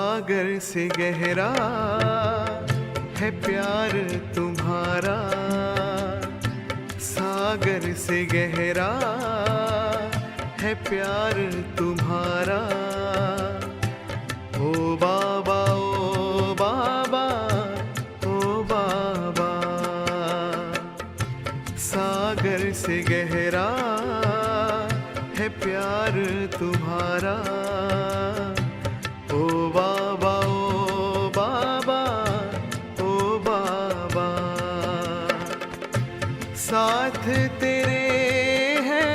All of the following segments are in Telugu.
सागर से गहरा है प्यार तुम्हारा, सागर से गहरा है प्यार तुम्हारा। ओ बाबा ओ बाबा ओ बाबा, सागर से गहरा है प्यार तुम्हारा। ओ बाबा ओ बाबा ओ बाबा, साथ तेरे है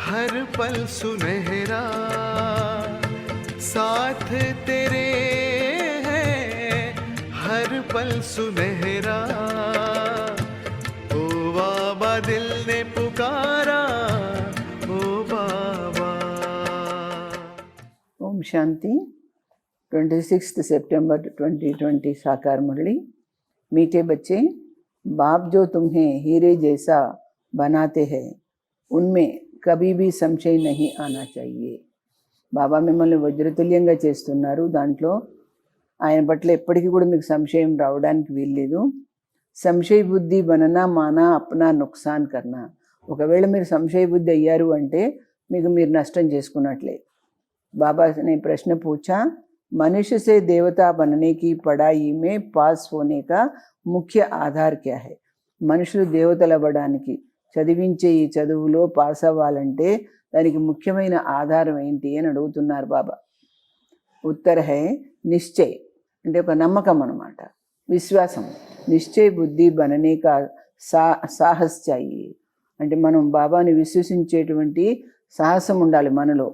हर पल सुनहरा, साथ तेरे है हर पल सुनहरा। ओ बाबा दिल ने पुकारा, ओ बाबा। ओम शांति। 26 सितंबर 2020 साकार मुरली। मीठे बच्चे, बाप जो तुम्हें हीरे जैसा बनाते हैं उनमें कभी भी संशय नहीं आना चाहिए। బాబా మిమ్మల్ని వజ్రతుల్యంగా చేస్తున్నారు, దాంట్లో ఆయన పట్ల ఎప్పటికీ కూడా మీకు సంశయం రావడానికి వీల్లేదు. సంశయ బుద్ధి బననా మానా అప్నా నుక్సాన్ కర్నా, ఒకవేళ మీరు సంశయ బుద్ధి అయ్యారు అంటే మీకు మీరు నష్టం చేసుకున్నట్లే. बाबा ने प्रश्न पूछा, मनुष्य से देवता बनने की पढ़ाई में पास होने का मुख्य आधार क्या है? మనుషులు దేవతలు అవ్వడానికి చదివించే ఈ చదువులో పాస్ అవ్వాలంటే దానికి ముఖ్యమైన ఆధారం ఏంటి అని అడుగుతున్నారు బాబా. ఉత్తర హై నిశ్చయ్, అంటే ఒక నమ్మకం అన్నమాట, విశ్వాసం. నిశ్చయ్ బుద్ధి బననే కా సాహస్ చాయి, అంటే మనం బాబాని విశ్వసించేటువంటి సాహసం ఉండాలి, మనలో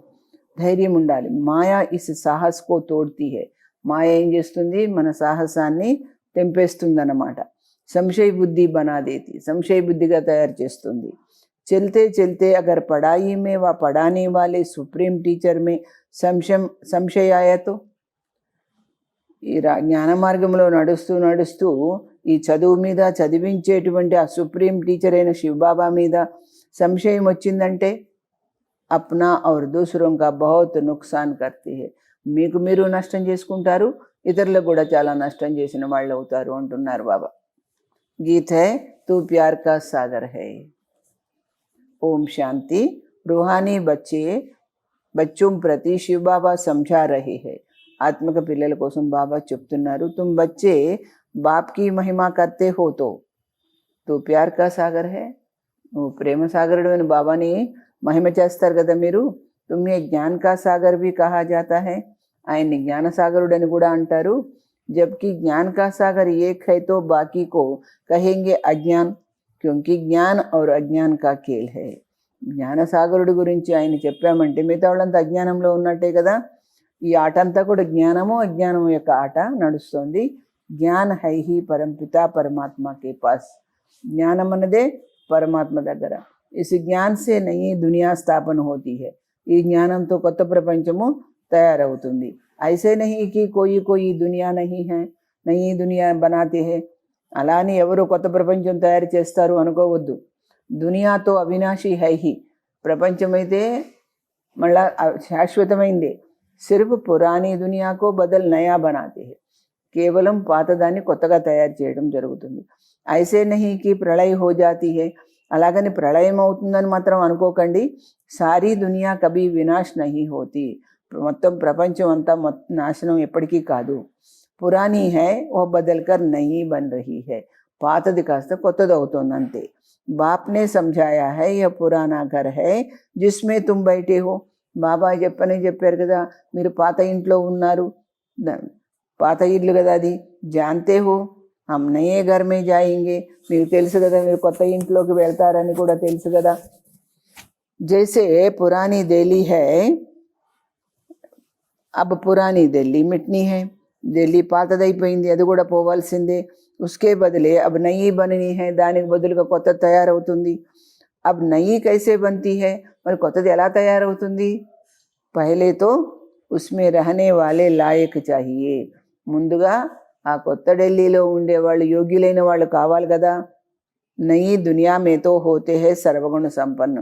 ధైర్యం ఉండాలి. మాయా ఇస్ సాహస్ కో తోడ్తీ హై, మాయ ఏం చేస్తుంది, మన సాహసాన్ని తెంపేస్తుంది అన్నమాట. సంశయ బుద్ధి బనా దేతి, సంశయ బుద్ధిగా తయారు చేస్తుంది. चलते चलते अगर पढ़ाई में व पढ़ाने वाले सुप्रीम टीचर में संशय आया तो, ఈ జ్ఞాన మార్గంలో నడుస్తూ నడుస్తూ ఈ చదువు మీద చదివించేటువంటి ఆ సుప్రీం టీచర్ అయిన శివబాబా మీద సంశయం వచ్చిందంటే అప్నా ఔర్ దూసరోं का बहुत नुकसान करती है, మీకు మీరు నష్టం చేసుకుంటారు, ఇతరులకు కూడా చాలా నష్టం చేసిన వాళ్ళు అవుతారు అంటున్నారు బాబా. గీత హై తూ ప్యార్ కా సాగర్ హై. ओम शांति। रूहानी बच्चों प्रति शिव बाबा समझा रहे हैं. ఆత్మక పిల్లల కోసం బాబా చెప్తున్నారు, तुम बच्चे बाप की महिमा करते हो तो प्यार का सागर है, నువ్వు ప్రేమ సాగరుడు అని బాబాని మహిమ చేస్తారు కదా మీరు. तुम्हें ज्ञान का सागर भी कहा जाता है, ఆయన్ని జ్ఞాన సాగరుడు అని కూడా అంటారు. जबकि ज्ञान का सागर एक है तो बाकी को कहेंगे अज्ञान, क्योंकि ज्ञान और अज्ञान का खेल है. జ్ఞాన సాగరుడి గురించి ఆయన చెప్పామంటే మిగతా వాళ్ళంతా అజ్ఞానంలో ఉన్నట్టే కదా. ఈ ఆట అంతా కూడా జ్ఞానము అజ్ఞానము యొక్క ఆట నడుస్తుంది. జ్ఞాన్ హై హి పరంపిత పరమాత్మ కే పాస్, జ్ఞానం అన్నదే పరమాత్మ దగ్గర. ఇస్ జ్ఞాన్ సే నయీ దునియా స్థాపన హోతీ హై, ఈ జ్ఞానంతో కొత్త ప్రపంచము తయారవుతుంది. ఐసే నహీ కి కోయి దునియా నహీ హై, నయీ దునియా బనాతే హై, అలా అని ఎవరు కొత్త ప్రపంచం తయారు చేస్తారు అనుకోవద్దు. దునియాతో అవినాశి హైహి, ప్రపంచమైతే మళ్ళా శాశ్వతమైందే. సిర్ఫ్ పురాణీ దునియాకో బదల్ నయా బనాతే హై, కేవలం పాతదాన్ని కొత్తగా తయారు చేయడం జరుగుతుంది. ఐసే నహీకి ప్రళయ హో జాతీ హై, అలాగని ప్రళయం అవుతుందని మాత్రం అనుకోకండి. సారీ దునియా కభీ వినాశ్ నహీ హోతీ, మొత్తం ప్రపంచం అంతా నాశనం ఎప్పటికీ కాదు. పురాణీ హై ఓ బదల్కర్ నహీ బన్ రహీ హై, పాతది కాస్త కొత్తది అవుతుంది అంతే. बाप ने समझाया है यह पुराना घर है जिसमें तुम बैठे हो. బాబా చెప్పారు కదా, మీరు పాత ఇంట్లో ఉన్నారు, పాత ఇల్లు కదా అది. జాంతే హో హమ్ నయే ఘర్ మే జాయింగే, మీకు తెలుసు కదా మీరు కొత్త ఇంట్లోకి వెళ్తారని కూడా తెలుసు కదా. జైసే పురానీ ఢిల్లీ హై, అబ్ పురానీ ఢిల్లీ మిట్నీ హై, ఢిల్లీ పాతదైపోయింది, అది కూడా పోవాల్సిందే. उसके बदले अब नई बननी है, దానికి బదులుగా కొత్త తయారవుతుంది. अब नई कैसे बनती है, మరి కొత్తది ఎలా తయారవుతుంది? पहले तो उसमें रहने वाले लायक चाहिए, ముందుగా ఆ కొత్త ఢిల్లీలో ఉండేవాళ్ళు యోగ్యులైన వాళ్ళు కావాలి కదా. నయీ దునియా మే తో హోతే హై సర్వగుణ సంపన్న,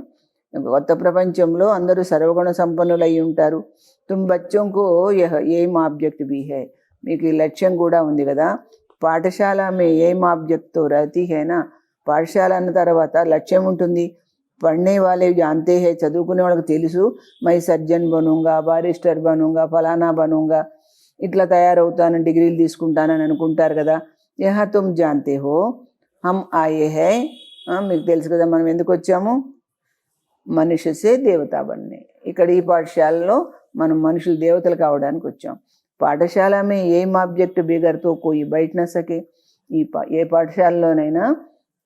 కొత్త ప్రపంచంలో అందరూ సర్వగుణ సంపన్నులు అయి ఉంటారు. తుమ్ బచ్చోं को यह एम ऑब्जेक्ट भी है, మీకు ఈ లక్ష్యం కూడా ఉంది కదా. పాఠశాల మే ఏం ఆబ్జెక్ట్తో రహతీ హై నా, పాఠశాల అన్న తర్వాత లక్ష్యం ఉంటుంది. పढ़ने वाले जानते हैं, చదువుకునే వాళ్ళకి తెలుసు, మై సర్జన్ బనూంగా, బారిస్టర్ బనూంగా, ఫలానా బనూంగా, ఇట్లా తయారవుతాను, డిగ్రీలు తీసుకుంటానని అనుకుంటారు కదా. యహా తుమ్ జాన్తే హో హమ్ ఆయే హై, మీకు తెలుసు కదా మనం ఎందుకు వచ్చాము, మనుష్య సే దేవతా బన్నే. ఇక్కడ ఈ పాఠశాలలో మనం మనుషులు దేవతలు కావడానికి వచ్చాం. పాఠశాల మే ఏం ఆబ్జెక్ట్ బిగర్తో కోయి బయట నా సకే, ఏ పాఠశాలలోనైనా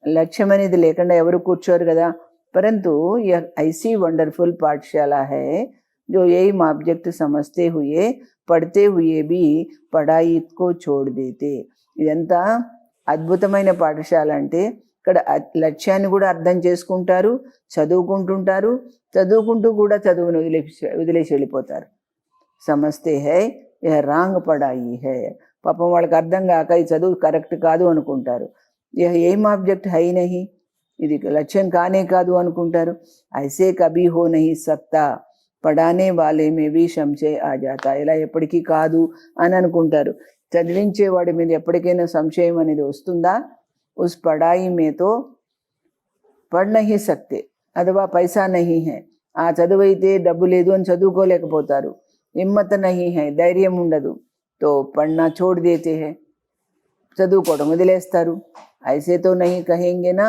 లక్ష్యం అనేది లేకుండా ఎవరు కూర్చోరు కదా. परंतु यह ऐसी वंडरफुल पाठशाला है जो यही ऑब्जेक्ट समझते हुए पढ़ते हुए भी पढ़ाई को छोड़ देते. ఇదంతా అద్భుతమైన పాఠశాల అంటే ఇక్కడ లక్ష్యాన్ని కూడా అర్థం చేసుకుంటారు, చదువుకుంటుంటారు, చదువుకుంటూ కూడా చదువును వదిలేసి వెళ్ళిపోతారు. సమస్తే హై యహ రాంగ్ పడాయి హై, పాపం వాళ్ళకి అర్థం కాక ఈ చదువు కరెక్ట్ కాదు అనుకుంటారు. యహ ఏం ఆబ్జెక్ట్ హై నహి, ఇది లక్ష్యం కానే కాదు అనుకుంటారు. ఐసే కభీ హో నహీ సక్తా, పడానే వాలే మే భీ సంశయ ఆ జాతా, ఇలా ఎప్పటికీ కాదు అని అనుకుంటారు. చదివించేవాడి మీద ఎప్పటికైనా సంశయం అనేది వస్తుందా. ఉస్ పడాయి మేతో పढ़ नहीं सकते, అథవా పైసా నహీ హై, ఆ చదువు అయితే డబ్బు లేదు అని చదువుకోలేకపోతారు. హిమ్మత్ నహీ హై, ధైర్యం ఉండదు. తో పढ़ना छोड़ देते हैं, చదువుకోవడం వదిలేస్తారు. ఐసే తో నహీ కహేంగే నా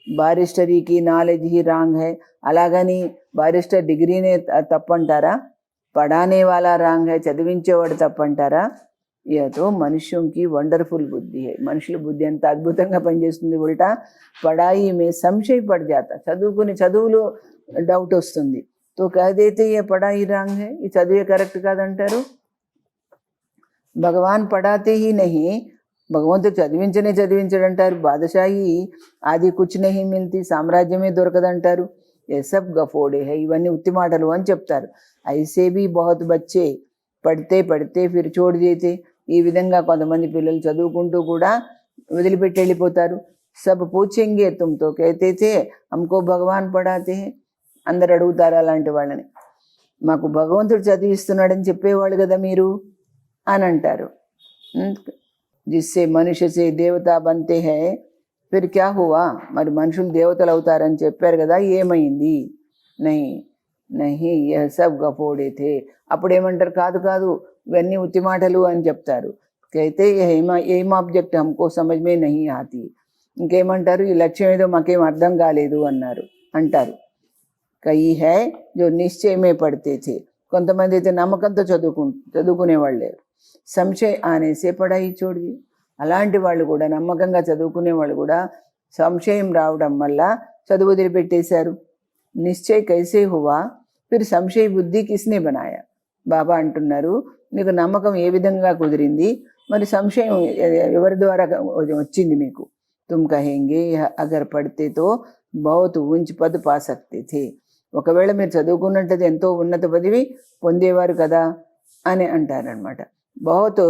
బారిస్టరీకి నాలెడ్జ్ హీ రాంగ్ హై, అలాగని బారిస్టర్ డిగ్రీనే తప్పంటారా. పడానే వాలా రాంగ్ హై, చదివించేవాడు తప్పంటారా. ఇదో మనుష్యంకి వండర్ఫుల్ బుద్ధి హై, మనుషుల బుద్ధి ఎంత అద్భుతంగా పనిచేస్తుంది. ఉల్టా పడాయి మే సంశయ పడి జాత, చదువుకుని చదువులో డౌట్ వస్తుంది. తో కహదేతే ఏ పడాయి రాంగ్ హై, ఈ చదివే కరెక్ట్ కాదంటారు. భగవాన్ పడాతే హీ నహీ, భగవంతుడు చదివించడంటారు. బాదషాహి ఆది కుచ్ నహీ మిల్తీ, సామ్రాజ్యమే దొరకదంటారు. ఏ సబ్ గఫోడే హై, ఇవన్నీ ఉత్తి మాటలు అని చెప్తారు. ఐసే భీ బహుత్ బచ్చే పడితే పడితే ఫిర్ చోడ్ దేతే, ఈ విధంగా కొంతమంది పిల్లలు చదువుకుంటూ కూడా వదిలిపెట్టి వెళ్ళిపోతారు. సబ్ పూछेंगे तुम तो कहते थे हमको భగవాన్ పడాతే హై, అందరు అడుగుతారు అలాంటి వాళ్ళని, మాకు భగవంతుడు చదివిస్తున్నాడని చెప్పేవాళ్ళు కదా మీరు అని అంటారు. జిస్సే మనుష్య సే దేవతా బంతే హై, ఫిర్ క్యా హువా, మరి మనుషులు దేవతలు అవుతారని చెప్పారు కదా, ఏమైంది. నహీ నహీ యహ సబ్ గఫోడే థే, అప్పుడు ఏమంటారు, కాదు కాదు ఇవన్నీ ఉత్తి మాటలు అని చెప్తారు. అయితే ఏం ఆబ్జెక్ట్ హమ్కో సమజ్ మే నహీ ఆతి, ఇంకేమంటారు, ఈ లక్ష్యం ఏదో మాకేం అర్థం కాలేదు అంటారు. కయి హై జో నిశ్చయమే పడితే థే, కొంతమంది అయితే నమ్మకంతో చదువుకునేవాళ్ళు, సంశయ ఆనేసే పడాయి చోడి, అలాంటి వాళ్ళు కూడా నమ్మకంగా చదువుకునే వాళ్ళు కూడా సంశయం రావడం వల్ల చదువు వదిలిపెట్టేశారు. నిశ్చయ కైసే హువా ఫిర్ సంశయ బుద్ధి కిస్నే బనాయా, బాబా అంటున్నారు మీకు నమ్మకం ఏ విధంగా కుదిరింది, మరి సంశయం ఎవరి ద్వారా వచ్చింది మీకు. తుమ్ కహేంగే అగర్ పడితే తో బహుత్ ఊంచ్ పద్ పా సక్తే థే, ఒకవేళ మీరు చదువుకున్నట్టయితే ఎంతో ఉన్నత పదవి పొందేవారు కదా అని అంటారనమాట. బహుత్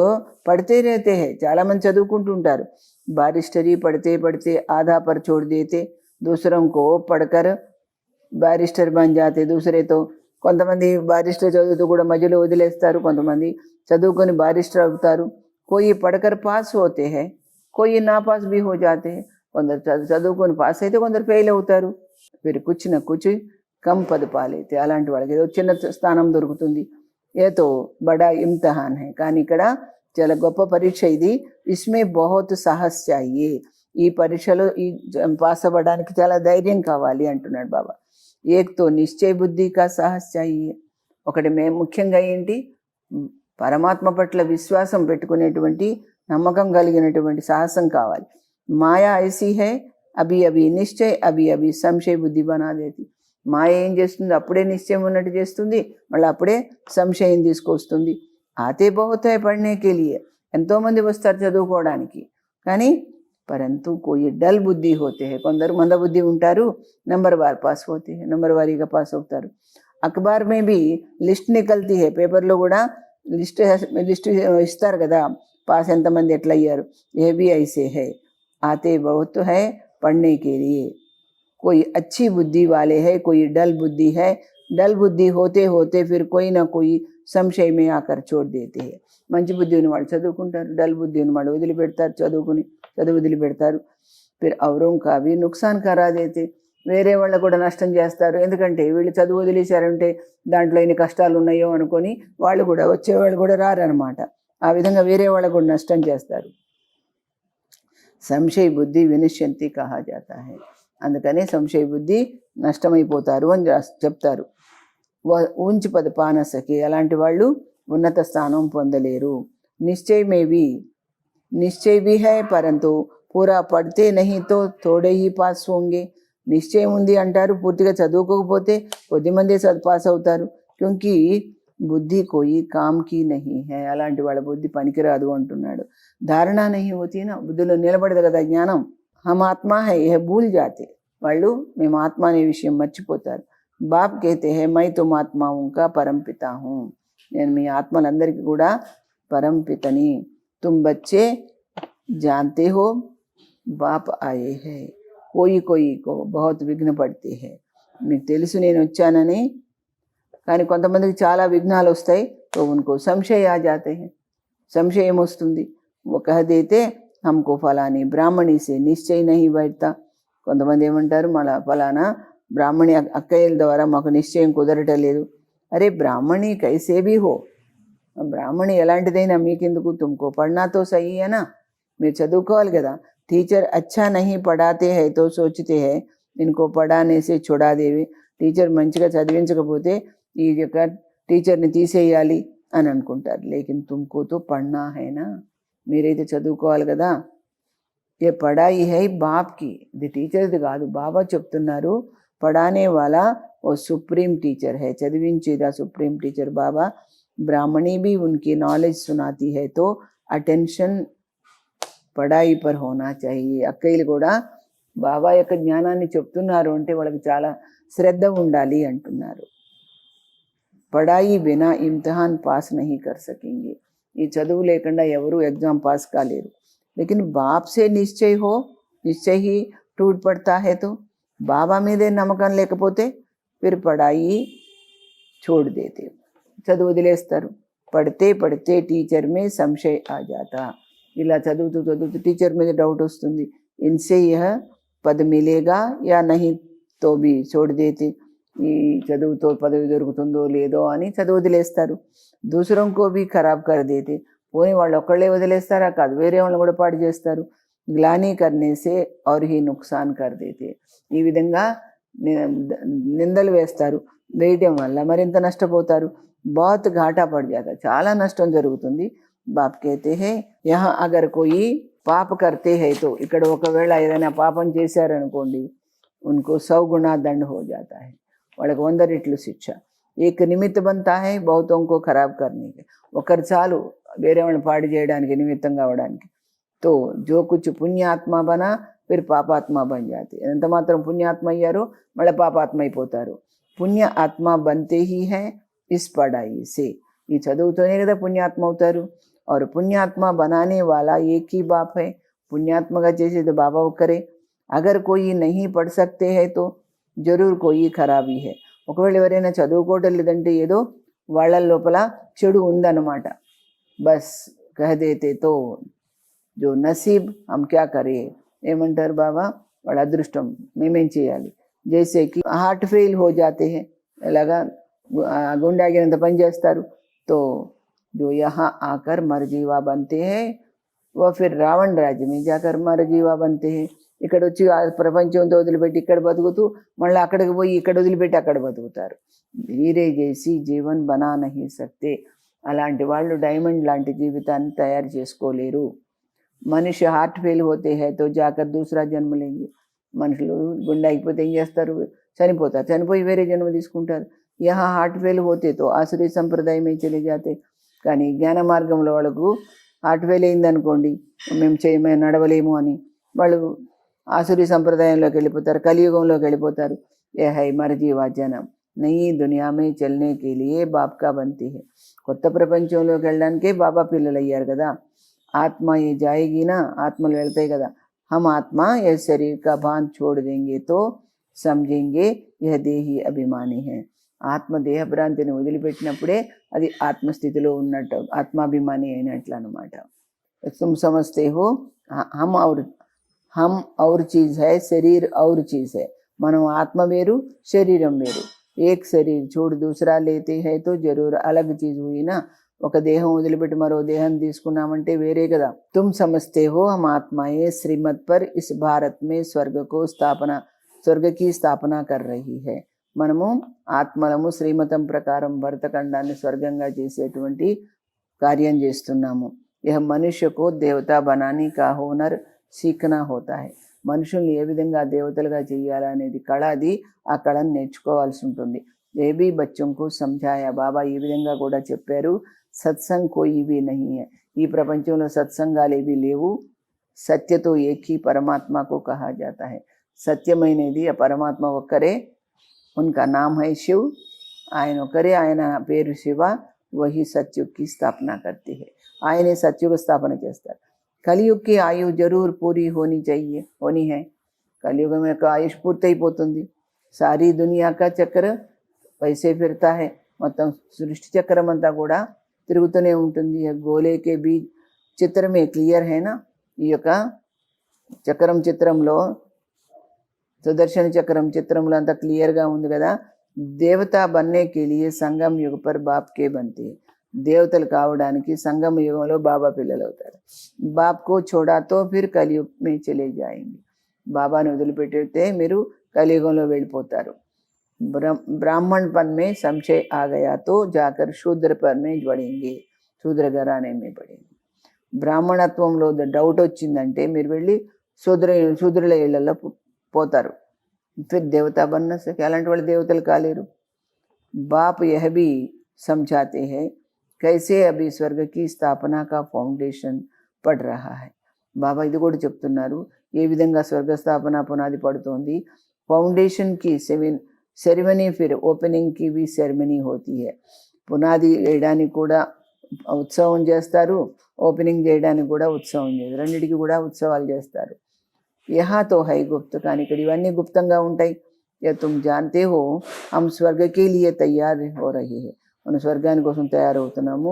పడితే రేతే హై, చాలామంది చదువుకుంటూ ఉంటారు. బారిస్టరీ పడితే పడితే ఆధా పర్ చోడ్ దేతే, దూసరం కో పడకర్ బారిస్టర్ బన్ జాతే దూసరేతో, కొంతమంది బారిస్టర్ చదువుతూ కూడా మధ్యలో వదిలేస్తారు, కొంతమంది చదువుకొని బారిస్టర్ అవుతారు. కోయి పడకర్ పాస్ హోతే హై, కోయి నా పాస్ భీ హో జాతే హై, కొందరు చదువుకొని పాస్ అయితే కొందరు ఫెయిల్ అవుతారు. వీరు కూర్చున్న కూర్చి కమ్ పద్ పాలైతే, అలాంటి వాళ్ళకి ఏదో చిన్న స్థానం దొరుకుతుంది. ఏతో బడా ఇమ్తిహాన్ హై, కానీ ఇక్కడ చాలా గొప్ప పరీక్ష ఇది. ఇస్మే బహుత్ సాహస్ చాహియే, ఈ పరీక్షలో ఈ పాస్ అవ్వడానికి చాలా ధైర్యం కావాలి అంటున్నాడు బాబా. ఏక్తో నిశ్చయ బుద్ధి కా సాహస్ చాహియే, ఒకటి ముఖ్యంగా ఏంటి, పరమాత్మ పట్ల విశ్వాసం పెట్టుకునేటువంటి నమ్మకం కలిగినటువంటి సాహసం కావాలి. మాయా ఐసీ హై అభి అభి నిశ్చయ్ అభి అభి సంశయ బుద్ధి బనాదేతి, మాయ ఏం చేస్తుంది, అప్పుడే నిశ్చయం ఉన్నట్టు చేస్తుంది, మళ్ళీ అప్పుడే సంశయం తీసుకొస్తుంది. ఆతే బహుతాయి పడనేకే లియే, ఎంతోమంది వస్తారు చదువుకోవడానికి, కానీ పరంతు కోయి డల్ బుద్ధి హోతే హై, కొందరు మందబుద్ధి ఉంటారు, నంబర్ వార్ పాస్ హోతే హై, నంబర్ వారీగా పాస్ అవుతారు. అఖబార్ మే భీ లిస్ట్ నికల్తీ హై, పేపర్లో కూడా లిస్ట్ ఇస్తారు కదా, పాస్ ఎంతమంది ఎట్లా అయ్యారు. ఏ భీ ఐసే హై ఆతే బహుత్ హై పढ़ने के लिए, कोई अच्छी बुद्धि वाले है, कोई डल बुद्धि है। डल बुद्धि होते होते फिर कोई ना कोई సంశయ में आकर छोड़ देते हैं. మంచి బుద్ధి ఉన్న వాళ్ళు చదువుకుంటారు, డల్ బుద్ధి ఉన్న వాళ్ళు వదిలిపెడతారు, చదువు వదిలిపెడతారు. फिर औरों का भी नुकसान करा देते. వేరే వాళ్ళ కూడా నష్టం చేస్తారు. ఎందుకంటే వీళ్ళు చదువు వదిలేశారంటే దాంట్లో ఎన్ని కష్టాలు ఉన్నాయో అనుకొని వాళ్ళు కూడా వచ్చేవాళ్ళు కూడా రారనమాట. ఆ విధంగా వేరే వాళ్ళకు కూడా నష్టం చేస్తారు. సంశయ బుద్ధి వినశ్యంతి కహా జాతా హై. అందుకనే సంశయ బుద్ధి నష్టమైపోతారు అని చెప్తారు. ऊंच पद पा न सके, అలాంటి వాళ్ళు ఉన్నత స్థానం పొందలేరు. निश्चय भी है परंतु पूरा पढ़ते नहीं तो थोड़े ही पास होंगे. నిశ్చయం ఉంది అంటారు, పూర్తిగా చదువుకోకపోతే కొద్దిమంది పాస్ అవుతారు. క్యూంకి బుద్ధి కోయి కామ్ కి నహీ హై, అలాంటి వాళ్ళ బుద్ధి పనికిరాదు అంటున్నాడు. ధారణ నహీ హోతీ నా, బుద్ధిలో నిలబడదు కదా జ్ఞానం. హమ్ ఆత్మా హై యహ భూల్ జాతే, వాళ్ళు మేము ఆత్మ అనే విషయం మర్చిపోతారు. బాప్ कहते हैं मैं तुम आत्माओं का परमपिता हूँ, నేను మీ ఆత్మలందరికీ కూడా పరంపితని. तुम बच्चे जानते हो बाप आए हैं. कोई को बहुत విఘ్న పడితే है, మీకు తెలుసు నేను వచ్చానని, కానీ కొంతమందికి చాలా విఘ్నాలు వస్తాయి. तो उनको संशय आ जाते हैं, సంశయం వస్తుంది. वो कह देते हमको फलानी ब्राह्मणी से निश्चय नहीं बैठता. కొంతమంది ఏమంటారు, మళ్ళా ఫలానా బ్రాహ్మణి అక్కయ్యల ద్వారా మాకు నిశ్చయం కుదరటలేదు. అరే బ్రాహ్మణి కైసే భీ హో, బ్రాహ్మణి ఎలాంటిదైనా మీకెందుకు, తుమ్కో పढ़ना तो सही है ना, మీరు చదువుకోవాలి కదా. టీచర్ అచ్చా నహీ పढ़ाते है तो सोचते है इनको पढ़ाने से छुड़ा देवे. టీచర్ మంచిగా చదివించకపోతే ఈ యొక్క టీచర్ని తీసేయాలి అని అనుకుంటారు. లేకిన్ తుమ్కో తో పढ़ना है ना, మీరైతే చదువుకోవాలి కదా. ఏ పढ़ाई है बाप की, ఇది టీచర్ది కాదు, బాబా చెప్తున్నారు. पढ़ाने वाला वो सुप्रीम टीचर है, చదివించేదా सुप्रीम टीचर बाबा. ब्राह्मणी भी उनकी नॉलेज सुनाती है तो अटेंशन पढ़ाई पर होना चाहिए. అక్కయ్యలు కూడా బాబా యొక్క జ్ఞానాన్ని చెప్తున్నారు అంటే వాళ్ళకి చాలా శ్రద్ధ ఉండాలి అంటున్నారు. పढ़ाई बिना इम्तिहान पास नहीं कर सकेंगे, ఈ చదువు లేకుండా ఎవరు ఎగ్జామ్ పాస్ కాలేరు. लेकिन बाप से निश्चय हो, निश्चय ही टूट पड़ता है. तो బాబా మీదే నమ్మకం లేకపోతే फिर पढ़ाई छोड़ देते, చదువు వదిలేస్తారు. పడితే పడితే టీచర్ మే సంశయ ఆ జాతా, ఇలా చదువుతూ టీచర్ మీద డౌట్ వస్తుంది. ఇన్సే యహ పద్ మిలేగా యా నహీ తో భీ छोड़ देते, ఈ చదువుతో పదవి దొరుకుతుందో లేదో అని చదువు వదిలేస్తారు. దూసరం కో భీ ఖరాబ్ కర్ దేతే, పోనీ వాళ్ళు ఒక్కళ్ళే వదిలేస్తారా కాదు, వేరే వాళ్ళని కూడా పాడు చేస్తారు. గ్లానీ కర్నేసే और ही नुकसान कर देते, ఈ విధంగా నిందలు వేస్తారు. వేయటం వల్ల మరింత నష్టపోతారు. बहुत घाटा पड़ जाता, చాలా నష్టం జరుగుతుంది. బాప్ कहते हैं यहाँ अगर कोई పాప करते है तो, ఇక్కడ ఒకవేళ ఏదైనా పాపం చేశారనుకోండి, उनको 100 गुना दंड हो जाता है, వాళ్ళకి 100 రెట్లు శిక్ష. एक निमित्त बनता है बहुतों को खराब करने के, ఒకరు చాలు వేరే వాళ్ళని పాడు చేయడానికి, నిమిత్తం కావడానికి. तो जो कुछ పుణ్యాత్మ బనా फिर పాపాత్మ బన్ జాతే, ఎంత మాత్రం పుణ్యాత్మ అయ్యారో మళ్ళీ పాపాత్మ అయిపోతారు. పుణ్య ఆత్మ బంతే హీ హై ఇస్ పढ़ाई से, ఈ చదువుతోనే కదా పుణ్యాత్మ అవుతారు. और पुण्यात्मा बनाने वाला एक ही बाप है, పుణ్యాత్మగా చేసేది బాబా ఒక్కరే. अगर कोई नहीं पढ़ सकते है तो जरूर कोई खराबी है, ఒకవేళ ఎవరైనా చదువుకోవటం లేదంటే ఏదో వాళ్ళ లోపల చెడు ఉందన్నమాట. బస్ కహ దేతే తో జో నసీబ్ హమ్ క్యా కరే, ఏమంటారు బాబా, వాళ్ళ అదృష్టం మేమేం చేయాలి. జైసే కి హార్ట్ ఫెయిల్ హో జాతే హై, ఎలాగా గుండాగినంత పని చేస్తారు. तो जो यहाँ आकर मरजीवा बनते हैं वो फिर रावण राज्य में जाकर मरजीवा बनते हैं. ఇక్కడ వచ్చి ఆ ప్రపంచంతో వదిలిపెట్టి ఇక్కడ బతుకుతూ మళ్ళీ అక్కడికి పోయి ఇక్కడ వదిలిపెట్టి అక్కడ బతుకుతారు. వీరే చేసి జీవన్ బనా నహీ సక్తే, అలాంటి వాళ్ళు డైమండ్ లాంటి జీవితాన్ని తయారు చేసుకోలేరు. మనిషి హార్ట్ ఫెయిల్ హోతే హై తో జాకర్ దూసరా జన్మ లేంగి, మనుషులు గుండె అయిపోతే ఏం చేస్తారు, చనిపోతారు, చనిపోయి వేరే జన్మ తీసుకుంటారు. యహా హార్ట్ ఫెయిల్ హోతే తో ఆసురీ సంప్రదాయం में चले जाते. కానీ జ్ఞాన మార్గంలో వాళ్ళకు హార్ట్ ఫెయిల్ అయిందనుకోండి, మేము నడవలేము అని వాళ్ళు ఆసురీ సంప్రదాయంలోకి వెళ్ళిపోతారు, కలియుగంలోకి వెళ్ళిపోతారు. ఏ హై మర్జీవా జనం నయీ దునియా మే చల్నే కే లియే బాప్ కా బంతి హై, కొత్త ప్రపంచంలోకి వెళ్ళడానికే బాబా పిల్లలు అయ్యారు కదా. ఆత్మ ఏ జాయేగినా, ఆత్మలు వెళ్తాయి కదా. హమ్ ఆత్మ ఏ శరీర్ కా భాన్ छोड़ देंगे तो समझेंगे यह देही अभिमानी है. ఆత్మ దేహభ్రాంతిని వదిలిపెట్టినప్పుడే అది ఆత్మస్థితిలో ఉన్నట్టు, ఆత్మాభిమాని అయినట్లు అనమాట. तुम समझते हो हम और चीज़ है, शरीर और चीज़ है. మనం ఆత్మ వేరు, శరీరం వేరు. ఏక్ శరీర్ छोड़ दूसरा लेते हैं तो जरूर अलग चीज़ हुई ना. ఒక దేహం వదిలిపెట్టి మరో దేహం తీసుకున్నామంటే వేరే కదా. तुम समझते हो हम आत्माएं श्रीमत पर इस भारत में स्वर्ग की स्थापना कर रही है. మనము ఆత్మలము శ్రీమతం ప్రకారం భరతఖండాన్ని స్వర్గంగా చేసేటువంటి కార్యం చేస్తున్నాము. यह मनुष्य को देवता बनाने का हुनर सीखना होता है. మనుషుల్ని ఏ విధంగా దేవతలుగా చేయాలనేది కళ, అది ఆ కళను నేర్చుకోవాల్సి ఉంటుంది. ఏ బీ బచ్చంకు సంజాయా, బాబా ఈ విధంగా కూడా చెప్పారు. సత్సంగ్ కోయి భీ నహీ హై, ఈ ప్రపంచంలో సత్సంగాలు ఏవి లేవు. సత్యతో ఏకీ పరమాత్మకు కహా జాతా హై, సత్యమైనది ఆ పరమాత్మ ఒక్కరే. ఉన్కా నామ్ హై శివ్, ఆయన ఒక్కరే, ఆయన పేరు శివ. వహీ సత్యుగ్కి స్థాపన కర్తీ హై, ఆయనే సత్యుగ స్థాపన చేస్తారు. కలియుగ్ కి ఆయు జరూర్ పూరి హోనీ హై. కలియుగం యొక్క ఆయుష్ పూర్తయిపోతుంది. సారీ దునియా కా చక్ర వైసే ఫిర్తా హై, మొత్తం సృష్టి చక్రం అంతా కూడా తిరుగుతూనే ఉంటుంది. గోలేకే బీ చిత్రమే క్లియర్ హైనా, ఈ యొక్క చక్రం చిత్రంలో, సుదర్శన చక్రం చిత్రంలో అంతా క్లియర్గా ఉంది కదా. దేవతా బన్నేకే లియే సంగం యుగ పర్ బాప్ కే బంతే, దేవతలు కావడానికి సంగమ యుగంలో బాబా పిల్లలు అవుతారు. బాప్కో చోడాతో ఫిర్ కలియుగ్ మే చలే జాయింగి, బాబాని వదిలిపెట్టితే మీరు కలియుగంలో వెళ్ళిపోతారు. ब्राह्मण पन में संशय आ गया तो जाकर शूद्र पन में पड़ेंगे, शूद्र घराने में पड़ेंगे. బ్రాహ్మణత్వంలో డౌట్ వచ్చిందంటే మీరు వెళ్ళి శూద్రుల ఇళ్లలో పోతారు. ఫిర్ దేవతా బన్న సకే, అలాంటి వాళ్ళు దేవతలు కాలేరు. బాప్ యహ్ భీ समझाते हैं कैसे अभी स्वर्ग की स्थापना का फाउंडेशन पड़ रहा है. బాబా ఇది కూడా చెప్తున్నారు, ఏ విధంగా స్వర్గ స్థాపన పునాది పడుతోంది. ఫౌండేషన్ की సెరమనీ, ఫిర్ ఓపెనింగ్ की भी సెరమనీ होती है. పునాది వేయడానికి కూడా ఉత్సవం చేస్తారు, ఓపెనింగ్ చేయడానికి కూడా ఉత్సవం చేస్తారు, రెండింటికి కూడా ఉత్సవాలు చేస్తారు. యహా తో హై గుప్త, కానీ ఇక్కడ ఇవన్నీ గుప్తంగా ఉంటాయి. యా తుమ్ జాన్తే హో హమ్ స్వర్గ కే లియే తయార్ హో రహే హై, మనం స్వర్గాని కోసం తయారవుతున్నాము.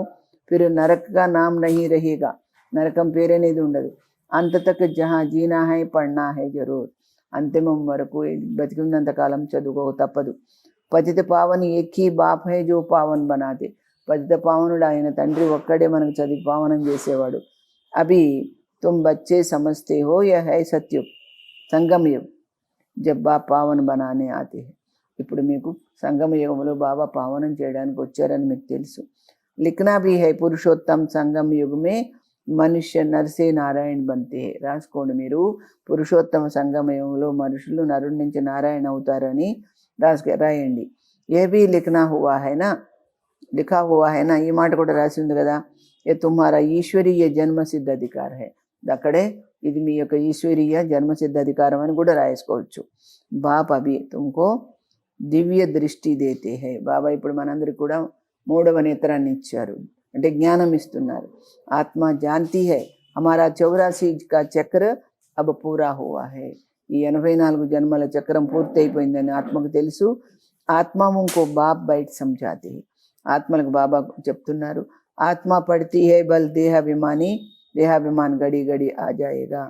ఫిర్ నరక్ కా నామ్ నహీ రహేగా, నరకం పేరనేది ఉండదు. అంత తక్ జహా జీనా హై పढ़ना है జరూర్, అంతిమం వరకు బతికినంతకాలం చదువుకో తప్పదు. పతిత పావని ఏకీ బాప్ హై జో పావన్ బనాతే, పతిత పావనుడు ఆయన తండ్రి ఒక్కడే మనకు చదివి పావనం చేసేవాడు. అభి తుమ్ బచ్చే సమజ్తే హో యహ్ హై సత్యుగ్ సంగమ యుగ్ జబ్ బాప్ పావన్ బనానే ఆతే హై. ఇప్పుడు మీకు సంగమ యుగంలో బాబా పావనం చేయడానికి వచ్చారని మీకు తెలుసు. లిఖనా భీ హై పురుషోత్తమ్ సంగమ యుగ్ మే మనుష్య నర్సే నారాయణ బంతే, రాసుకోండి మీరు. పురుషోత్తమ సంగమయంలో మనుషులు నరుడి నుంచి నారాయణ అవుతారని రాయండి. ఏ బీ లిఖనా హువా హైనా, లిఖా హువా హైనా, ఈ మాట కూడా రాసి ఉంది కదా. ఏ తుమ్హారా ఈశ్వరీయ జన్మసిద్ధ అధికార హై, అక్కడే ఇది మీ యొక్క ఈశ్వరీయ జన్మసిద్ధ అధికారం అని కూడా రాసుకోవచ్చు. బాప్ అభి తుమ్కో దివ్య దృష్టి దేతే హై, బాబా ఇప్పుడు మనందరికి కూడా 3వ నేత్రాన్ని ఇచ్చారు, అంటే జ్ఞానం ఇస్తున్నారు. ఆత్మ జాంతి హై హమారా 84 కా చక్ర అబ్ పూరా హువా హై, ఈ 84 జన్మల చక్రం పూర్తి అయిపోయిందని ఆత్మకు తెలుసు. ఆత్మకు బాప్ బయట సమझाते हैं, ఆత్మలకు బాబా చెప్తున్నారు. ఆత్మ పడితే హై బల్ దేహాభిమాని, దేహాభిమాన్ గడి గడి ఆ జాయేగా.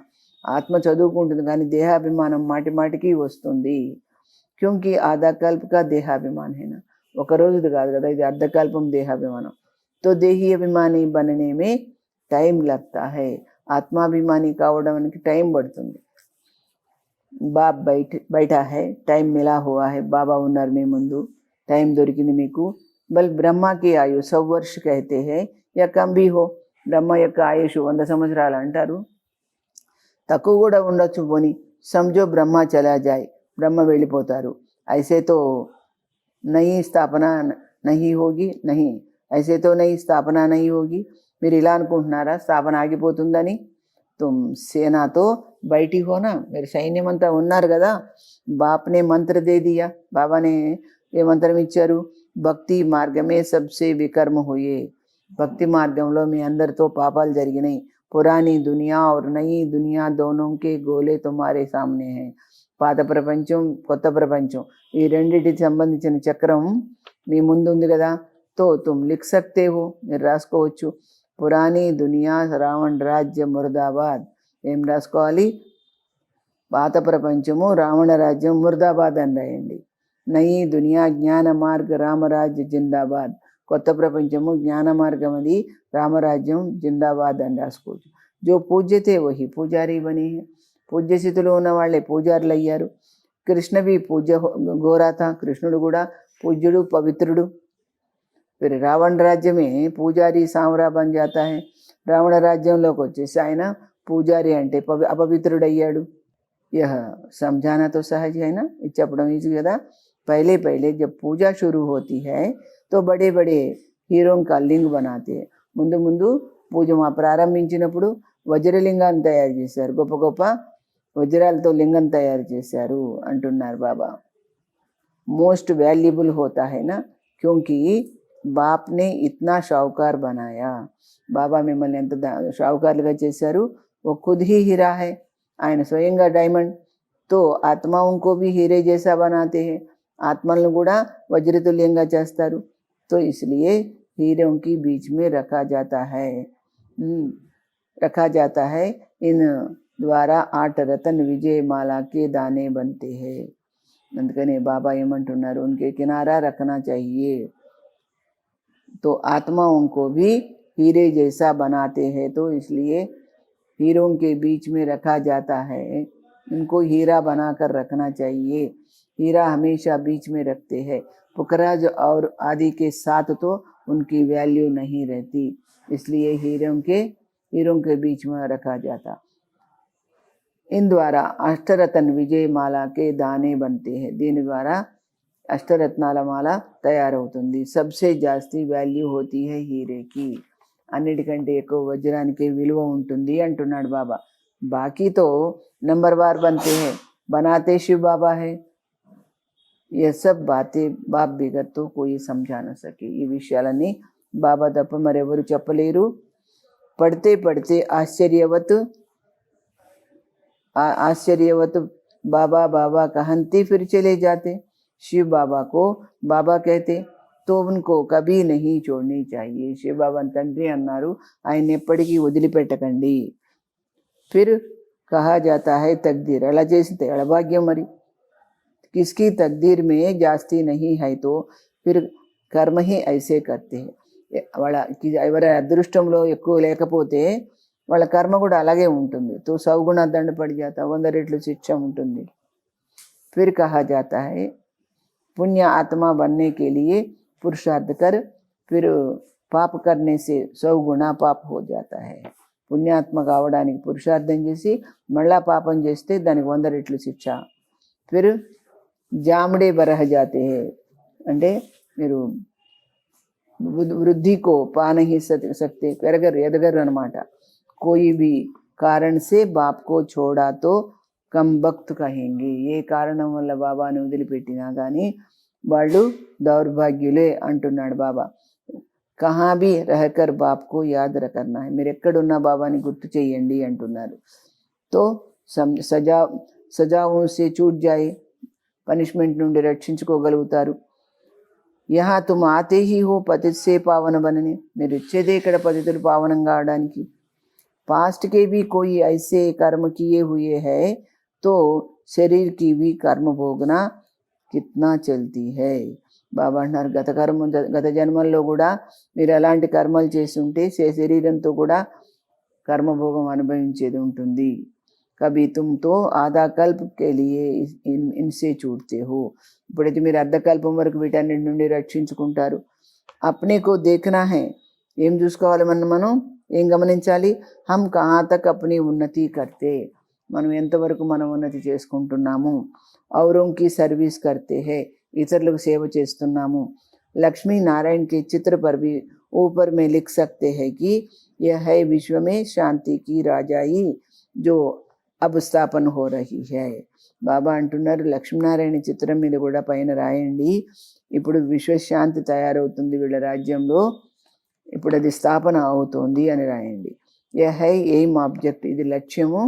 ఆత్మ చదువుకుంటుంది కానీ దేహాభిమానం మాటి మాటికి వస్తుంది. క్యూంకి ఆధాకల్ప కా దేహాభిమాన్ హైనా, ఒక రోజుది కాదు కదా, ఇది అర్ధకల్పం దేహాభిమానం. तो देही अभिमानी बनने में टाइम लगता है, ఆత్మాభిమాని కావడానికి టైం పడుతుంది. బాప్ బైఠా హై, టైం మిలా హువా హై, బాబా ఉన్నారు మీ ముందు, టైం దొరికింది మీకు. బల్ బ్రహ్మకి ఆయు 100 वर्ष कहते हैं या कम भी हो, బ్రహ్మ యొక్క ఆయుష్ 100 సంవత్సరాలు అంటారు, తక్కువ కూడా ఉండొచ్చు. పోని సమझो బ్రహ్మ చలా జాయ్, బ్రహ్మ వెళ్ళిపోతారు. ఐసే తో నహీ స్థాపన నహీ హోగి, నహీ ఐసే తో నహీ స్థాపన నహీ హోగి. మీరు ఇలా అనుకుంటున్నారా స్థాపన ఆగిపోతుందని? తుమ్ సేనాతో బయటి హోనా, మీరు సైన్యం అంతా ఉన్నారు కదా. బాప్నే మంత్ర దే దియా, బాబానే ఏ మంత్రం ఇచ్చారు? భక్తి మార్గమే సబ్సే వికర్మ హుయే, భక్తి మార్గంలో మీ అందరితో పాపాలు జరిగినాయి. పురాణీ దునియా और नई दुनिया दोनों के गोले तुम्हारे सामने हैं, పాత ప్రపంచం, కొత్త ప్రపంచం, ఈ రెండింటికి సంబంధించిన చక్రం మీ ముందు ఉంది కదా. తో తుమ్ లిఖ్ సక్తే హో, మీరు రాసుకోవచ్చు. పురాణీ దునియా రావణ్ రాజ్య ముర్దాబాద్. ఏం రాసుకోవాలి? పాత ప్రపంచము రావణ రాజ్యం ముర్దాబాద్ అని రాయండి. నయీ దునియా జ్ఞాన మార్గ రామరాజ్య జిందాబాద్. కొత్త ప్రపంచము జ్ఞాన మార్గం అది, రామరాజ్యం జిందాబాద్ అని రాసుకోవచ్చు. జో పూజ్యతే వహి పూజారి బని. పూజ్య స్థితిలో ఉన్న వాళ్ళే పూజారులు అయ్యారు. కృష్ణవి పూజ్య గోరాత, కృష్ణుడు కూడా పూజ్యుడు, పవిత్రుడు. फिर రావణ రాజ్యమే పూజారి సామ్రా బన్ జాతా హై. రావణ రాజ్యంలోకి వచ్చేసి ఆయన పూజారి అంటే అపవిత్రుడయ్యాడు. यह समझाना तो सहज है ना, ఇది చెప్పడం ఈజీ కదా. पहले पहले जब पूजा शुरू होती है तो बड़े बड़े हीरों का लिंग बनाते हैं. ముందు ముందు పూజ ప్రారంభించినప్పుడు వజ్రలింగాన్ని తయారు చేశారు, గొప్ప గొప్ప వజ్రాలతో లింగం తయారు చేశారు అంటున్నారు బాబా. మోస్ట్ వాల్యుబుల్ హోతా హై నా, క్యోంకి బాప్ నే ఇత్నా షావుకార్ బనాయా. బాబా మిమ్మల్ని ఎంత షావుకారులుగా చేశారు. ఓ ఖుద్ హీ హీరా హై, ఆయన స్వయంగా డైమండ్. తో ఆత్మాओं भी हीरे जैसा बनाते हैं, ఆత్మలను కూడా వజ్రతుల్యంగా చేస్తారు. तो इसलिए हीरों की बीच में रखा जाता है. इन द्वारा 8 रतन विजयमाला के दाने बनते हैं. అందుకనే బాబా ఏమంటున్నారు, उनके किनारा रखना चाहिए. तो आत्माओं को भी हीरे जैसा बनाते हैं, तो इसलिए हीरों के बीच में रखा जाता है. इनको हीरा बनाकर रखना चाहिए. हीरा हमेशा बीच में रखते हैं. पुखराज और आदि के साथ तो उनकी वैल्यू नहीं रहती, इसलिए हीरों के बीच में रखा जाता. इन द्वारा अष्टरत्न विजय माला के दाने बनते हैं. దీని ద్వారా అష్టరత్నాల మాల తయారవుతుంది. సబ్సే జాస్తి వాల్యూ హోతీ హై హీరేకి, అన్నిటికంటే ఎక్కువ వజ్రానికి విలువ ఉంటుంది అంటున్నాడు బాబా. బాకీతో నంబర్వార్ బంతే హై, బనాతే శివ్ బాబా హై. ये सब बातें बाप बिगत तो कोई समझा न सके. ఈ విషయాలన్నీ బాబా తప్ప మరెవరు చెప్పలేరు. पढ़ते पढ़ते आश्चर्यवत बाबा बाबा कहते फिर चले जाते. शिव बाबा को बाबा कहते तो उनको कभी नहीं छोड़नी चाहिए. शिव बाबा తండ్రి అన్నారు, ఆయన ఎప్పటికీ వదిలిపెట్టకండి. फिर कहा जाता है तकदीर, అలా చేస్తే అలభాగ్యం. మరి किसकी तकदीर में जास्ती नहीं है तो फिर कर्म ही ऐसे करते हैं. వాళ్ళకి ఎవరి అదృష్టంలో ఎక్కువ లేకపోతే వాళ్ళ కర్మ కూడా అలాగే ఉంటుంది. तो 100 गुना दंड पड़ जाता, 100 రెట్లు శిక్ష ఉంటుంది. फिर कहा जाता है पुण्य आत्मा बनने के लिए पुरुषार्थ कर, फिर पाप करने से 100 गुना पाप हो जाता है. పుణ్యాత్మ కావడానికి పురుషార్థం చేసి మళ్ళా పాపం చేస్తే దానికి 100 రెట్లు శిక్ష. फिर जामड़े बरह जाते हैं, అంటే మీరు वृद्धि को पा नहीं सकते, ఎదగరు అనమాట. कोई भी कारण से बाप को छोड़ा तो कम वक्त कहेंगे. ఏ కారణం వల్ల బాబాను వదిలిపెట్టినా కానీ వాళ్ళు దౌర్భాగ్యులే అంటున్నాడు బాబా. కహా భీ రహకర్ బాప్ को याद रखना है, మీరు ఎక్కడున్నా బాబాని గుర్తు చేయండి అంటున్నారు. तो సజాओं से छूट जाए, పనిష్మెంట్ నుండి రక్షించుకోగలుగుతారు. యహా తుమ్ ఆతే హీ హో పతిత్ సే పావన బననే, మీరు వచ్చేదే ఇక్కడ పతితులు పావనం కావడానికి. पास्ट के भी कोई ऐसे कर्म किए हुए हैं तो शरीर की भी कर्म भोगना कितना चलती है. బాబా అంటున్నారు, గత జన్మల్లో కూడా మీరు ఎలాంటి కర్మలు చేసి ఉంటే శరీరంతో కూడా కర్మభోగం అనుభవించేది ఉంటుంది. कभी तुम तो आधा कल्प के लिए इनसे छूटते हो. ఇప్పుడైతే మీరు అర్ధకల్పం వరకు వీటన్నిటి నుండి రక్షించుకుంటారు. अपने को देखना है, ఏం చూసుకోవాలి మనం ఏం గమనించాలి. हम कहाँ तक अपनी उन्नति करते, మనం ఎంతవరకు మనం ఉన్నతి చేసుకుంటున్నాము. औरों की सर्विस करते हैं, ఇతరులకు సేవ చేస్తున్నాము. लक्ष्मी नारायण के चित्र पर भी ऊपर में लिख सकते हैं कि यह है विश्व में शांति की राजाई जो अब स्थापन हो रही है. బాబా అంటున్నారు, లక్ష్మీనారాయణ చిత్రం మీద కూడా పైన రాయండి, ఇప్పుడు విశ్వశాంతి తయారవుతుంది వీళ్ళ రాజ్యంలో, ఇప్పుడు అది స్థాపన అవుతుంది అని రాయండి. ఏ హై ఎయిమ్ ఆబ్జెక్ట్, ఇది లక్ష్యము.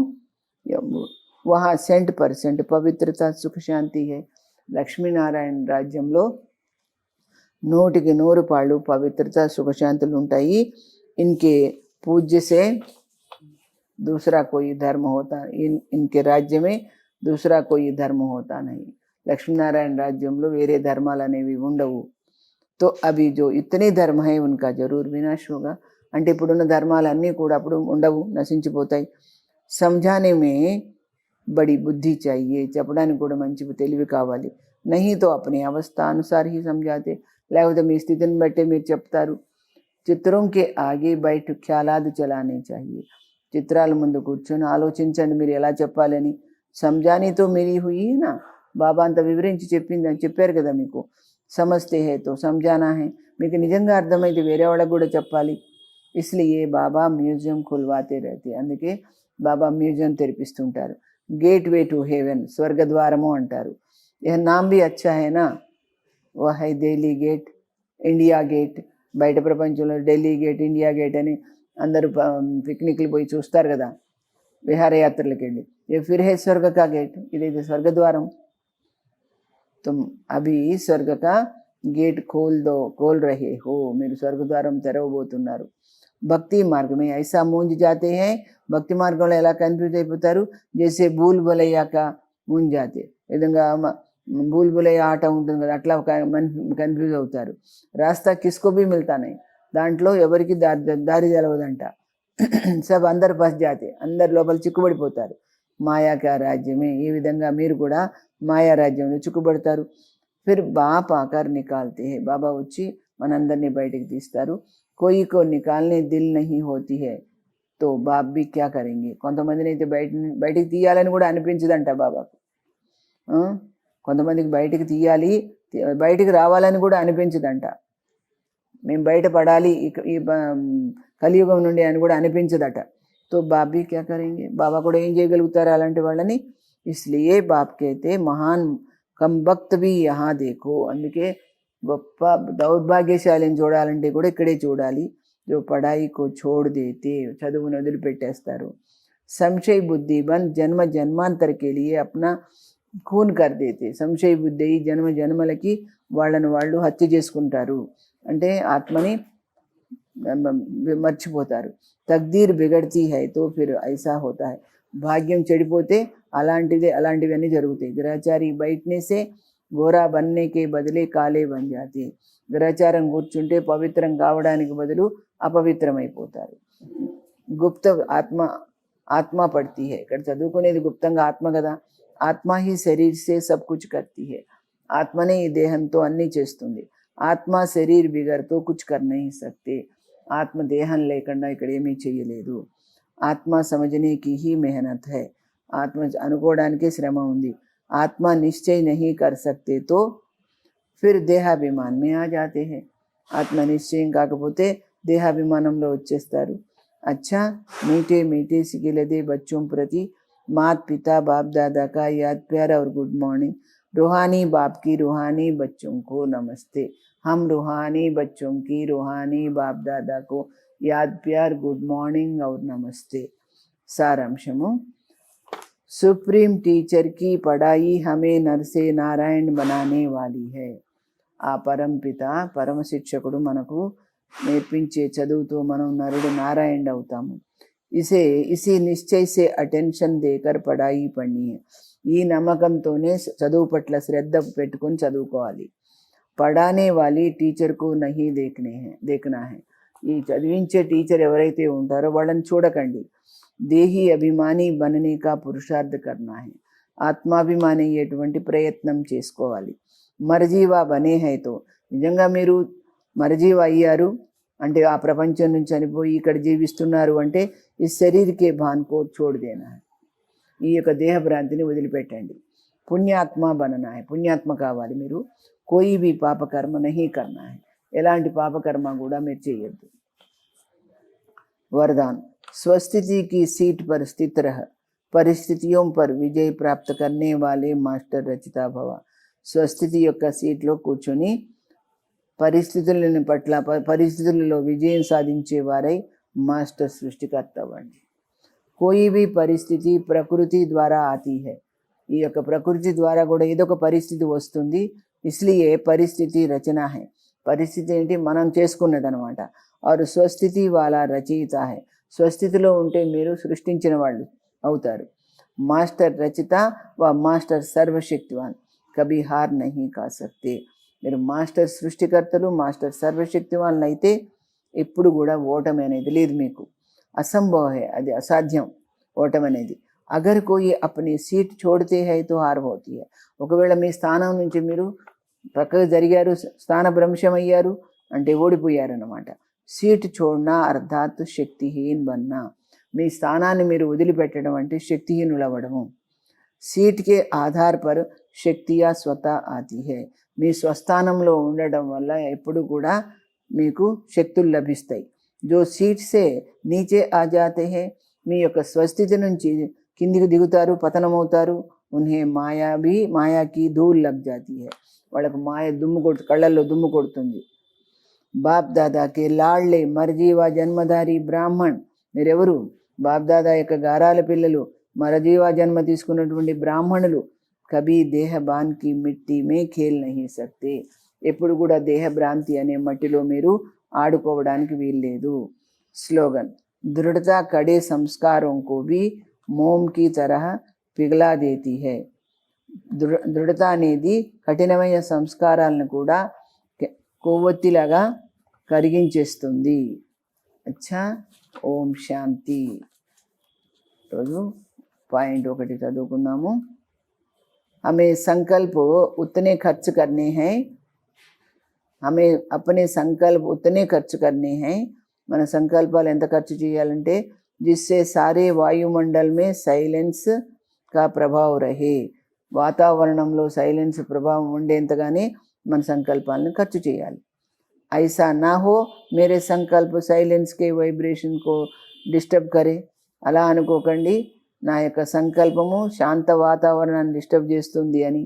वहाँ 100% పవిత్రత సుఖ శాంతి है. లక్ష్మీనారాయణ రాజ్యంలో 100కి 100 పాళ్ళు పవిత్రత సుఖశాంతులు ఉంటాయి. इनके पूज्य से दूसरा कोई धर्म होता, इनके राज्य में दूसरा कोई धर्म होता नहीं. లక్ష్మీనారాయణ రాజ్యంలో వేరే ధర్మాలు అనేవి ఉండవు. तो अभी जो इतने धर्म है उनका जरूर विनाश होगा. అంటే ఇప్పుడున్న ధర్మాలన్నీ కూడా అప్పుడు ఉండవు, నశించిపోతాయి. समझाने में बड़ी बुद्धि चाहिए. చెప్పడానికి కూడా మంచి తెలివి కావాలి. नहीं तो अपनी अवस्था अनुसार ही समझाते. లేకపోతే మీ స్థితిని బట్టి మీరు చెప్తారు. చిత్రం కే ఆగే బయట ఖ్యాలాదు చలానే चाहिए. చిత్రాల ముందు కూర్చొని ఆలోచించండి మీరు ఎలా చెప్పాలని. సంజానీతో మీరీ హుయి నా, బాబా అంత వివరించి చెప్పారు కదా మీకు. సమస్తే హే తో సంజానా హే, మీకు నిజంగా అర్థమైతే వేరే వాళ్ళకు కూడా చెప్పాలి. ఇస్లియే బాబా మ్యూజియం ఖుల్వాతే రహతే, అందుకే బాబా మ్యూజియం తెరిపిస్తుంటారు. గేట్ వే టు హెవెన్, స్వర్గద్వారము అంటారు. యహ నామ్ భీ అచ్చా హై నా, వహ హై ఢిల్లీ గేట్, ఇండియా గేట్. బయట ప్రపంచంలో ఢిల్లీ గేట్, ఇండియా గేట్ అని అందరూ పిక్నిక్లు పోయి చూస్తారు కదా, విహారయాత్రలకు వెళ్ళి. ఏ ఫిర్ హే స్వర్గ కా గేట్, ఇదైతే స్వర్గద్వారం. తుమ్ అభి స్వర్గ కా గేట్ ఖోల్ రహే హో, మీరు స్వర్గద్వారం తెరవబోతున్నారు. భక్తి మార్గమే ఐసా మూంజ్ జాతే హై, భక్తి మార్గంలో ఎలా కన్ఫ్యూజ్ అయిపోతారు. జైసే భూల్ భులయ్యాక మూంజ్ జాతే, విధంగా భూల్ భులయ్య ఆట ఉంటుంది కదా, అట్లా కన్ఫ్యూజ్ అవుతారు. రాస్తా కిస్కో భీ మిల్తా నహీ, దాంట్లో ఎవరికి దారి తెలవదంట. సబ్ అందరు ఫస్ జాతే, అందరు లోపల చిక్కుబడిపోతారు. మాయాకా రాజ్యమే, ఈ విధంగా మీరు కూడా మాయా రాజ్యంలో చిక్కుబడతారు. ఫిర్ బాప్ ఆకార్ నికాల్తే హే, బాబా వచ్చి మనందరినీ బయటికి తీస్తారు. కోయి కో నికాల్నే దిల్ నహీ హోతీ హే తో బాప్ భీ క్యా కరెంగే. కొంతమందిని అయితే బయటికి తీయాలని కూడా అనిపించదంట బాబాకు. కొంతమందికి బయటికి తీయాలి, బయటికి రావాలని కూడా అనిపించదంట. మేము బయటపడాలి ఈ కలియుగం నుండి అని కూడా అనిపించదట. తో బాప్ భీ క్యా కరెంగే, బాబా కూడా ఏం చేయగలుగుతారు అలాంటి వాళ్ళని. ఇస్లియే బాప్కి అయితే మహాన్ కమ్ భక్త్ భీ యహా దేఖో, అందుకే గొప్ప దౌర్భాగ్యశాలిని చూడాలంటే కూడా ఇక్కడే చూడాలి. జో పడాయికో చోడ్ దేతే, చదువును వదిలిపెట్టేస్తారు. సంశయ బుద్ధి బంద్ జన్మ జన్మాంతరకే లియే అప్నా ఖూన్ కర్ దేతే. సంశయ బుద్ధి జన్మ జన్మలకి వాళ్ళను వాళ్ళు హత్య చేసుకుంటారు, అంటే ఆత్మని మర్చిపోతారు. తక్దీర్ బిగడ్తీ హై తో ఫిర్ ఐసా హోతా హై, భాగ్యం చెడిపోతే అలాంటివన్నీ జరుగుతాయి. గ్రహచారి బయటనేసే గోరా బన్నేకే బదిలే కాలే బన్ జాతే, గ్రహచారం కూర్చుంటే పవిత్రం కావడానికి బదులు అపవిత్రమైపోతారు. గుప్త ఆత్మ పడతీ హై, ఇక్కడ చదువుకునేది గుప్తంగా ఆత్మ కదా. ఆత్మ he శరీర్ say sub Kuch కర్తీ high, ఆత్మనే ఈ దేహంతో అన్నీ చేస్తుంది. ఆత్మ శరీర్ బిగర్తో కుచ్ కర్ నహీ సక్తే, ఆత్మ దేహం లేకుండా ఇక్కడ ఏమీ చేయలేదు. ఆత్మ సమజనేకి హీ మెహనత్ హై, ఆత్మ అనుకోవడానికే శ్రమ ఉంది. ఆత్మ నిశ్చయ నహీ కర్ సక్తే తో ఫిర్ దేహాభిమాన్ మే ఆ జాతే హై, ఆత్మ నిశ్చయం కాకపోతే దేహాభిమానంలో వచ్చేస్తారు. अच्छा मीठे मीठे सिखिलदे बच्चों प्रति मात पिता बाप दादा का याद प्यार और गुड मॉर्निंग. रूहानी बाप की रूहानी बच्चों को नमस्ते. हम रूहानी बच्चों की रूहानी बाप दादा को याद प्यार गुड मॉर्निंग और नमस्ते. सारांशमु, सुप्रीम टीचर की पढ़ाई हमें नर से नारायण बनाने वाली है. ఆ పరంపిత పరమ శిక్షకుడు మనకు నేర్పించే చదువుతో మనం నరుడు నారాయణ అవుతాము. ఇసి నిశ్చయ సే అటెన్షన్ దేకర్ పడాయి పని, ఈ నమ్మకంతోనే చదువు పట్ల శ్రద్ధ పెట్టుకొని చదువుకోవాలి. పడానే వాలి టీచర్కు నహీ దేఖనా హై, ఈ చదివించే టీచర్ ఎవరైతే ఉంటారో వాళ్ళని చూడకండి. దేహీ అభిమాని బననే కా పురుషార్థ కర్నా హై, ఆత్మాభిమాని అయ్యేటువంటి ప్రయత్నం చేసుకోవాలి. మర్జీవా బనే హైతో, నిజంగా మీరు మరజీవ అయ్యారు అంటే ఆ ప్రపంచం నుంచి చనిపోయి ఇక్కడ జీవిస్తున్నారు అంటే ఈ శరీరకే భాన్కో చోడుదేనా, ఈ యొక్క దేహభ్రాంతిని వదిలిపెట్టండి. పుణ్యాత్మ బననా హై, పుణ్యాత్మ కావాలి మీరు. కోయి భీ పాపకర్మ నహీ కర్నా హై, ఎలాంటి పాపకర్మ కూడా మీరు చేయొద్దు. वरदान, स्वस्थिति की सीट पर स्थित रह, परिस्थितियों पर विजय प्राप्त करने वाले मास्टर रचिता भव. స్వస్థితి యొక్క సీట్లో కూర్చొని పరిస్థితులలో విజయం సాధించేవారై మాస్టర్ సృష్టికర్త అవ్వండి. कोई भी परिस्थिति प्रकृति ద్వారా आती है. ఈ యొక్క ప్రకృతి ద్వారా కూడా ఏదో ఒక పరిస్థితి వస్తుంది. ఇస్లియే పరిస్థితి రచన है. పరిస్థితి ఏంటి, మనం చేసుకున్నది అనమాట. और స్వస్థితి వాలా రచయిత है. స్వస్థితిలో ఉంటే మీరు సృష్టించిన వాళ్ళు అవుతారు. మాస్టర్ రచిత వ మాస్టర్ సర్వశక్తివాన్ కభీ హార్ నహీ కా సక్తే. మీరు మాస్టర్ సృష్టికర్తలు, మాస్టర్ సర్వశక్తివాన్లు అయితే ఎప్పుడు కూడా ఓటమి అనేది లేదు మీకు. అసంభవ హై, అది అసాధ్యం ఓటమి అనేది. అగర్ కోయి అప్ని సీట్ छोड़ते है तो हार होती है. ఒకవేళ మీ స్థానం నుంచి మీరు పక్కకు జరిగారు, స్థాన భ్రంశం అయ్యారు అంటే ఓడిపోయారన్నమాట. సీట్ छोड़ना అర్థాత్ శక్తిహీన్ బన్నా. మీ స్థానాన్ని మీరు వదిలిపెట్టడం అంటే శక్తిహీనులు అవ్వడము. సీట్ కే ఆధార్ పర్ శక్తియా స్వతా ఆతి హై. మీ స్వస్థానంలో ఉండడం వల్ల ఎప్పుడు కూడా మీకు శక్తులు లభిస్తాయి. జో సీట్ సే నీచే ఆ జాతే హై, మీ యొక్క స్వస్థితి నుంచి కిందికి దిగుతారు, పతనమవుతారు. ఉన్హే మాయాకి ధూళ్ లగ్ జాతి హై. వాళ్ళకు మాయ కళ్ళల్లో దుమ్ము కొడుతుంది. బాప్ దాదాకే లాడ్లే మర్జీవా జన్మధారి బ్రాహ్మణ్. మీరెవరు? బాప్దాదా యొక్క గారాల పిల్లలు, మరజీవా జన్మ తీసుకున్నటువంటి బ్రాహ్మణులు. కభీ దేహ బాన్కి మిట్టి మే ఖేల్ నహీ సక్తే. ఎప్పుడు కూడా దేహ భ్రాంతి అనే మట్టిలో మీరు ఆడుకోవడానికి వీల్లేదు. స్లోగన్, దృఢతా కడే సంస్కారం కో భీ మోమ్ की तरह पिघला देती है. దృఢత అనేది కఠినమైన సంస్కారాలను కూడా కొవ్వొత్తిలాగా కరిగించేస్తుంది. అచ్చా, ఓం శాంతి. రోజు పాయింట్ 1 చదువుకుందాము. हमें संकल्प उतने खर्च करने हैं, हमें अपने संकल्प उतने खर्च करने हैं. మన సంకల్పాలు ఎంత ఖర్చు చేయాలంటే जिससे सारे वायुमंडल में సైలెన్స్ का ప్రభావ్ రహే. వాతావరణంలో సైలెన్స్ ప్రభావం ఉండేంతగానే మన సంకల్పాలను ఖర్చు చేయాలి. ఐసా నా హో మేరే సంకల్ప సైలెన్స్ కే వైబ్రేషన్ కో డిస్టర్బ్ కరే. అలా అనుకోకండి నా యొక్క సంకల్పము శాంత వాతావరణాన్ని డిస్టర్బ్ చేస్తుంది అని.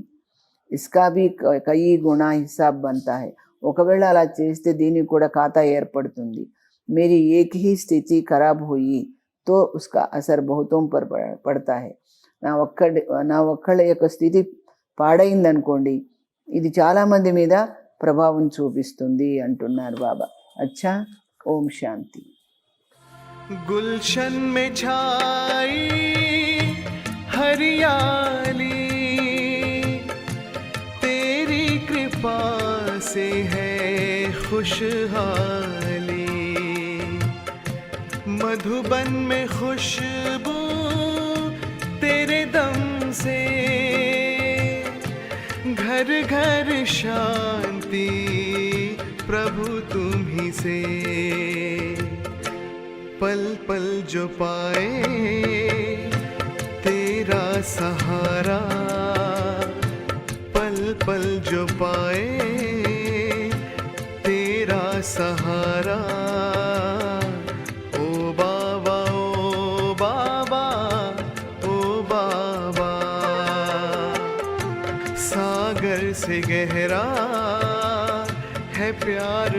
ఇస్కా భీ కయి గుణా హిసాబ్ బంతా హై. ఒకవేళ అలా చేస్తే దీనికి కూడా ఖాతా ఏర్పడుతుంది. మేరీ ఏక్ హీ స్థితి ఖరాబ్ హుయి తో ఉస్కా అసర్ బహుతోం పర్ పడతా హై. నా ఒక్కళ్ళ యొక్క స్థితి పాడైందనుకోండి, ఇది చాలామంది మీద ప్రభావం చూపిస్తుంది అంటున్నారు బాబా. అచ్చా, ఓం శాంతి. गुलशन में छाई हरियाली, तेरी कृपा से है खुशहाली. मधुबन में खुशबू तेरे दम से, घर घर शांति प्रभु तुम ही से. पल पल जो पाए तेरा सहारा, पल पल जो पाए तेरा सहारा. ओ बाबा ओ बाबा ओ बाबा. सागर से गहरा है प्यार